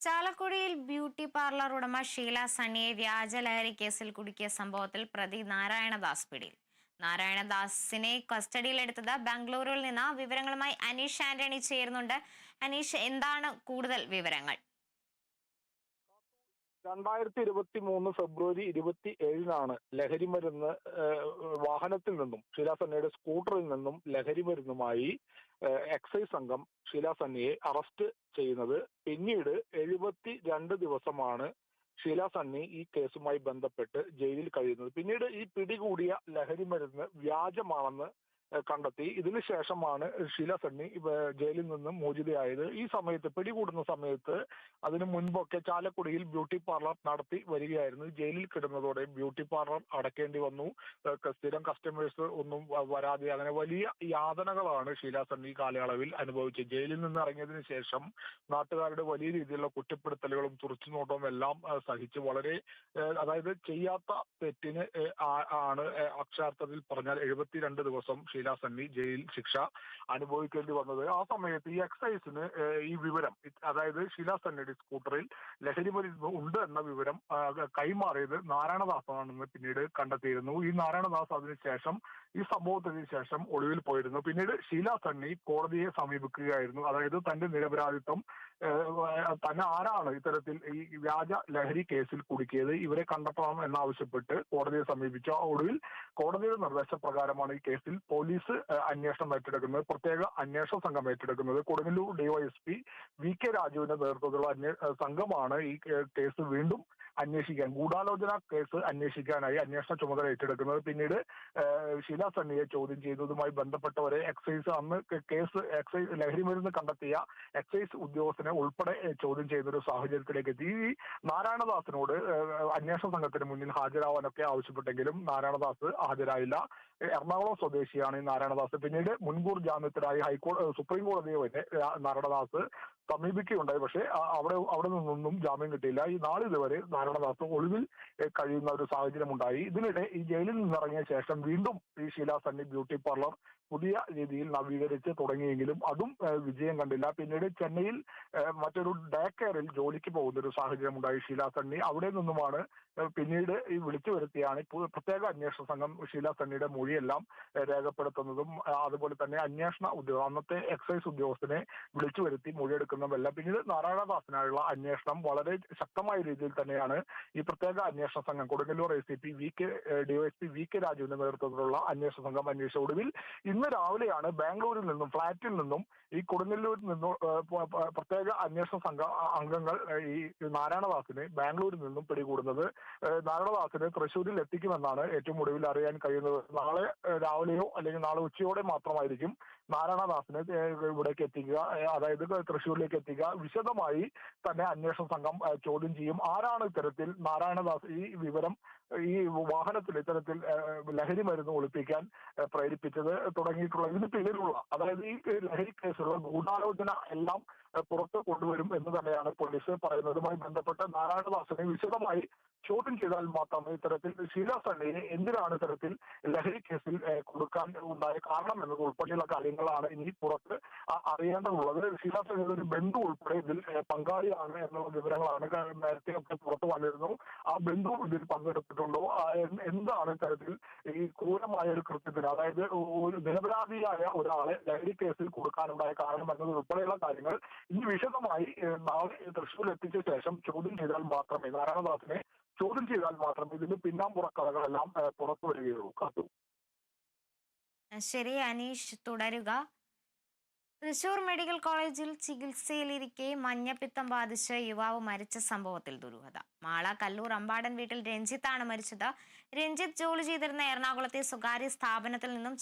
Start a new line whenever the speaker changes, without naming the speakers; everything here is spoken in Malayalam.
ചാലക്കുടിയിൽ ബ്യൂട്ടി പാർലർ ഉടമ ഷീല സണ്ണിയെ വ്യാജ ലഹരി കേസിൽ കുടുക്കിയ സംഭവത്തിൽ പ്രതി നാരായണദാസ് പിടിയിൽ. നാരായണദാസിനെ കസ്റ്റഡിയിലെടുത്തത് ബാംഗ്ലൂരിൽ നിന്ന്. വിവരങ്ങളുമായി അനീഷ് ആന്റണി ചേരുന്നുണ്ട്. അനീഷ്, എന്താണ് കൂടുതൽ വിവരങ്ങൾ?
2023 ഫെബ്രുവരി 27-നാണ് ലഹരിമരുന്ന് വാഹനത്തിൽ നിന്നും ഷീല സണ്ണിയുടെ സ്കൂട്ടറിൽ നിന്നും ലഹരിമരുന്നുമായി എക്സൈസ് സംഘം ഷീല സണ്ണിയെ അറസ്റ്റ് ചെയ്യുന്നത്. പിന്നീട് 72 ദിവസമാണ് ഷീല സണ്ണി ഈ കേസുമായി ബന്ധപ്പെട്ട് ജയിലിൽ കഴിയുന്നത്. പിന്നീട് ഈ പിടികൂടിയ ലഹരിമരുന്ന് വ്യാജമാണെന്ന് കണ്ടെത്തി. ഇതിനുശേഷമാണ് ഷീല സണ്ണി ജയിലിൽ നിന്നും മോചിതയായത്. ഈ സമയത്ത് പിടികൂടുന്ന സമയത്ത് അതിനു മുൻപൊക്കെ ചാലക്കുടിയിൽ ബ്യൂട്ടി പാർലർ നടത്തി വരികയായിരുന്നു. ജയിലിൽ കിടന്നതോടെ ബ്യൂട്ടി പാർലർ അടയ്ക്കേണ്ടി വന്നു. സ്ഥിരം കസ്റ്റമേഴ്സ് ഒന്നും വരാതെ അങ്ങനെ വലിയ യാതനകളാണ് ഷീല സണ്ണി കാലയളവിൽ അനുഭവിച്ചത്. ജയിലിൽ നിന്ന് ഇറങ്ങിയതിനു ശേഷം നാട്ടുകാരുടെ വലിയ രീതിയിലുള്ള കുറ്റപ്പെടുത്തലുകളും തുറച്ചുനോട്ടവും എല്ലാം സഹിച്ച് വളരെ അതായത് ചെയ്യാത്ത തെറ്റിന് ആണ് അക്ഷരാർത്ഥത്തിൽ പറഞ്ഞാൽ 72 ദിവസം ഷീല സണ്ണി ജയിൽ ശിക്ഷ അനുഭവിക്കേണ്ടി വന്നത്. ആ സമയത്ത് ഈ എക്സൈസിന് ഈ വിവരം, അതായത് ഷീല സണ്ണിയുടെ സ്കൂട്ടറിൽ ലഹരിമരുന്ന് ഉണ്ട് എന്ന വിവരം കൈമാറിയത് നാരായണദാസാണെന്ന് പിന്നീട് കണ്ടെത്തിയിരുന്നു. ഈ നാരായണദാസ് അതിനുശേഷം ഈ സംഭവത്തിന് ശേഷം ഒളിവിൽ പോയിരുന്നു. പിന്നീട് ഷീല സണ്ണി കോടതിയെ സമീപിക്കുകയായിരുന്നു. അതായത് തന്റെ നിരപരാധിത്വം, തന്നെ ആരാണ് ഇത്തരത്തിൽ ഈ വ്യാജ ലഹരി കേസിൽ കുടുക്കിയത്, ഇവരെ കണ്ടെത്തണം എന്നാവശ്യപ്പെട്ട് കോടതിയെ സമീപിച്ച ഒടുവിൽ കോടതിയുടെ നിർദ്ദേശപ്രകാരമാണ് ഈ കേസിൽ പോലീസ് അന്വേഷണം ഏറ്റെടുക്കുന്നത്. പ്രത്യേക അന്വേഷണ സംഘം ഏറ്റെടുക്കുന്നത്. കൊടുങ്ങല്ലൂർ ഡിവൈഎസ്പി VK രാജുവിന്റെ നേതൃത്വത്തിലുള്ള സംഘമാണ് ഈ കേസ് വീണ്ടും അന്വേഷിക്കാൻ, ഗൂഢാലോചന കേസ് അന്വേഷിക്കാനായി അന്വേഷണ ചുമതല ഏറ്റെടുക്കുന്നത്. പിന്നീട് ഷീല സണ്ണിയെ ചോദ്യം ചെയ്തതുമായി ബന്ധപ്പെട്ടവരെ എക്സൈസ് അന്ന് എക്സൈസ് ലഹരിമരുന്ന് കണ്ടെത്തിയ എക്സൈസ് ഉദ്യോഗസ്ഥനെ ഉൾപ്പെടെ ചോദ്യം ചെയ്യുന്ന ഒരു സാഹചര്യത്തിലേക്ക് എത്തി. ഈ നാരായണദാസിനോട് അന്വേഷണ സംഘത്തിന് മുന്നിൽ ഹാജരാവാനൊക്കെ ആവശ്യപ്പെട്ടെങ്കിലും നാരായണദാസ് ഹാജരായില്ല. എറണാകുളം സ്വദേശിയാണ് ഈ നാരായണദാസ്. പിന്നീട് മുൻകൂർ ജാമ്യത്തിനായി സുപ്രീം കോടതിയെ വരെ നാരായണദാസ് സമീപിക്കുകയുണ്ടായി. പക്ഷേ അവിടെ നിന്നൊന്നും ജാമ്യം കിട്ടിയില്ല. ഈ നാളിതുവരെ നാരായണദാസ് ഒളിവിൽ കഴിയുന്ന ഒരു സാഹചര്യം ഉണ്ടായി. ഇതിനിടെ ഈ ജയിലിൽ നിന്നിറങ്ങിയ ശേഷം വീണ്ടും ഈ ഷീല സണ്ണി ബ്യൂട്ടി പാർലർ പുതിയ രീതിയിൽ നവീകരിച്ച് തുടങ്ങിയെങ്കിലും അതും വിജയം കണ്ടില്ല. പിന്നീട് ചെന്നൈയിൽ മറ്റൊരു ഡേ കെയറിൽ ജോലിക്ക് പോകുന്ന ഒരു സാഹചര്യം ഉണ്ടായി ഷീല സണ്ണി. അവിടെ നിന്നുമാണ് പിന്നീട് ഈ വിളിച്ചു വരുത്തിയാണ് പ്രത്യേക അന്വേഷണ സംഘം ഷീല സണ്ണിയുടെ മൊഴിയെല്ലാം രേഖപ്പെടുത്തുന്നതും അതുപോലെ തന്നെ അന്നത്തെ എക്സൈസ് ഉദ്യോഗസ്ഥനെ വിളിച്ചു വരുത്തി മൊഴിയെടുക്കുന്നതുമെല്ലാം. പിന്നീട് നാരായണദാസിനായുള്ള അന്വേഷണം വളരെ ശക്തമായ രീതിയിൽ തന്നെയാണ് ഈ പ്രത്യേക അന്വേഷണ സംഘം കൊടുങ്ങല്ലൂർ ACP ഡിവൈഎസ്പി VK രാജുവിന്റെ നേതൃത്വത്തിലുള്ള അന്വേഷണ സംഘം അന്വേഷിച്ച ഒടുവിൽ ഇന്ന് രാവിലെയാണ് ബാംഗ്ലൂരിൽ നിന്നും ഫ്ളാറ്റിൽ നിന്നും ഈ കൊടുങ്ങല്ലൂരിൽ നിന്നും പ്രത്യേക അന്വേഷണ സംഘ അംഗങ്ങൾ ഈ നാരായണദാസിനെ ബാംഗ്ലൂരിൽ നിന്നും പിടികൂടുന്നത്. നാരായണദാസിനെ തൃശ്ശൂരിൽ എത്തിക്കുമെന്നാണ് ഏറ്റവും ഒടുവിൽ അറിയാൻ കഴിയുന്നത്. നാളെ രാവിലെയോ അല്ലെങ്കിൽ നാളെ ഉച്ചയോടെ മാത്രമായിരിക്കും നാരായണദാസിനെ ഇവിടേക്ക് എത്തിക്കുക, അതായത് തൃശ്ശൂരിലേക്ക് എത്തിക്കുക. വിശദമായി തന്നെ അന്വേഷണ സംഘം ചോദ്യം ചെയ്യും. ആരാണ് ഇത്തരത്തിൽ നാരായണദാസ് ഈ വിവരം ഈ വാഹനത്തിൽ ഇത്തരത്തിൽ ലഹരി മരുന്ന് ഒളിപ്പിക്കാൻ പ്രേരിപ്പിച്ചത് തുടങ്ങിയിട്ടുള്ള ഇതിന് പിന്നിലുള്ള, അതായത് ഈ ലഹരി കേസുള്ള ഗൂഢാലോചന എല്ലാം പുറത്ത് കൊണ്ടുവരും എന്ന് തന്നെയാണ് പോലീസ് പറയുന്നതുമായി ബന്ധപ്പെട്ട് നാരായണദാസിനെ വിശദമായി ചോദ്യം ചെയ്താൽ മാത്രമേ ഇത്തരത്തിൽ ഷീല സണ്ണിയെ എന്തിനാണ് ഇത്തരത്തിൽ ലഹരി കേസിൽ കൊടുക്കാൻ ഉണ്ടായ കാരണം എന്നത് ഉൾപ്പെടെയുള്ള കാര്യങ്ങളാണ് ഇനി പുറത്ത് അറിയേണ്ടതുള്ളത്. ഷീല സണ്ണിയുടെ ഒരു ബന്ധു ഉൾപ്പെടെ ഇതിൽ പങ്കാളിയാണ് എന്നുള്ള വിവരങ്ങളാണ് നേരത്തെ ഒക്കെ പുറത്തു വന്നിരുന്നു. ആ ബന്ധു ഇതിൽ പങ്കെടുത്തിട്ടുണ്ടോ, എന്താണ് ഇത്തരത്തിൽ ഈ ക്രൂരമായ ഒരു കൃത്യത്തിന്, അതായത് ഒരു നിരപരാധിയായ ഒരാളെ ലഹരി കേസിൽ കൊടുക്കാനുണ്ടായ കാരണം എന്നത് ഉൾപ്പെടെയുള്ള കാര്യങ്ങൾ ഇനി വിശദമായി നാളെ തൃശ്ശൂരിൽ എത്തിച്ച ശേഷം ചോദ്യം ചെയ്താൽ മാത്രമേ നാരായണദാസിനെ ചോദ്യം ചെയ്താൽ മാത്രമേ ഇതിന്റെ പിന്നാമ്പുറ കഥകളെല്ലാം പുറത്തു വരികയുള്ളൂ. കാത്തു.
ശരി അനീഷ്, തുടരുക. തൃശൂർ മെഡിക്കൽ കോളേജിൽ ചികിത്സയിലിരിക്കെ മഞ്ഞപ്പിത്തം ബാധിച്ച് യുവാവ് മരിച്ച സംഭവത്തിൽ ദുരൂഹത. മാള കല്ലൂർ അമ്പാടൻ വീട്ടിൽ രഞ്ജിത്താണ് മരിച്ചത്. രഞ്ജിത്ത് ജോലി ചെയ്തിരുന്ന എറണാകുളത്തെ സ്വകാര്യ സ്ഥാപനത്തിൽ നിന്നും